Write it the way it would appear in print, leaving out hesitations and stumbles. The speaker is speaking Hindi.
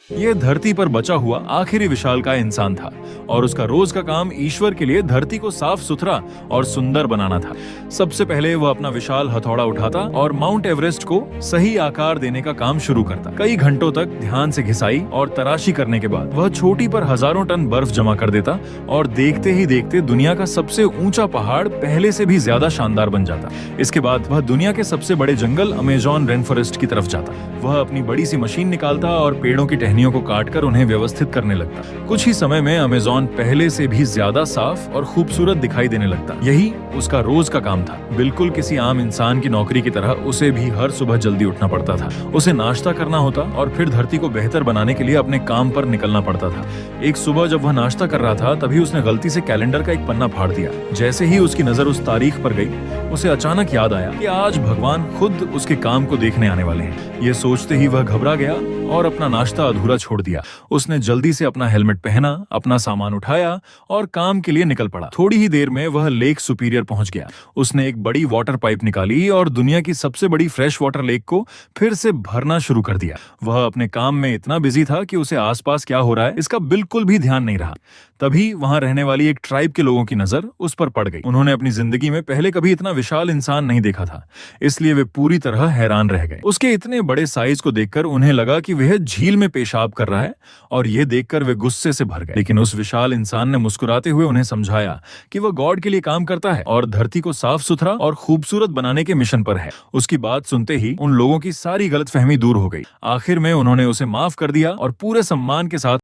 ये धरती पर बचा हुआ आखिरी विशालकाय इंसान था और उसका रोज का काम ईश्वर के लिए धरती को साफ सुथरा और सुंदर बनाना था। सबसे पहले वह अपना विशाल हथौड़ा उठाता और माउंट एवरेस्ट को सही आकार देने का काम शुरू करता। कई घंटों तक ध्यान से घिसाई और तराशी करने के बाद वह चोटी पर हजारों टन बर्फ जमा कर देता और देखते ही देखते दुनिया का सबसे ऊंचा पहाड़ पहले से भी ज्यादा शानदार बन जाता। इसके बाद वह दुनिया के सबसे बड़े जंगल अमेज़न रेन फॉरेस्ट की तरफ जाता। वह अपनी बड़ी सी मशीन निकालता और पेड़ों की टहनियों को काटकर उन्हें व्यवस्थित करने लगता। कुछ ही समय में अमेज़न पहले से भी ज्यादा साफ और खूबसूरत दिखाई देने लगता। यही उसका रोज का काम था। बिल्कुल किसी आम इंसान की नौकरी की तरह उसे भी हर सुबह जल्दी उठना पड़ता था। उसे नाश्ता करना होता और फिर धरती को बेहतर बनाने के लिए अपने काम पर निकलना पड़ता था। एक सुबह जब वह नाश्ता कर रहा था तभी उसने गलती से कैलेंडर का एक पन्ना फाड़ दिया। जैसे ही उसकी नजर उस तारीख पर गई, उसे अचानक याद आया कि आज भगवान खुद उसके काम को देखने आने वाले हैं। ये सोचते ही वह घबरा गया और अपना नाश्ता अधूरा छोड़ दिया। उसने जल्दी से अपना हेलमेट पहना, अपना सामान उठाया और काम के लिए निकल पड़ा। थोड़ी ही देर में वह लेक सुपीरियर पहुंच गया। उसने एक बड़ी वाटर पाइप निकाली और दुनिया की सबसे बड़ी फ्रेश वाटर लेक को फिर से भरना शुरू कर दिया। वह अपने काम में इतना बिजी था कि उसे आसपास क्या हो रहा है इसका बिल्कुल भी ध्यान नहीं रहा। तभी वहां रहने वाली एक ट्राइब के लोगों की नजर उस पर पड़ गई। उन्होंने अपनी जिंदगी में पहले कभी इतना विशाल इंसान नहीं देखा था, इसलिए वे पूरी तरह हैरान रह गए। उसके इतने बड़े साइज को देखकर उन्हें लगा कि वह झील में पेशाब कर रहा है और यह देखकर वे गुस्से से भर गए। लेकिन उस विशाल इंसान ने मुस्कुराते हुए उन्हें समझाया कि वह गॉड के लिए काम करता है और धरती को साफ सुथरा और खूबसूरत बनाने के मिशन पर है। उसकी बात सुनते ही उन लोगों की सारी गलतफहमी दूर हो गई। आखिर में उन्होंने उसे माफ कर दिया और पूरे सम्मान के साथ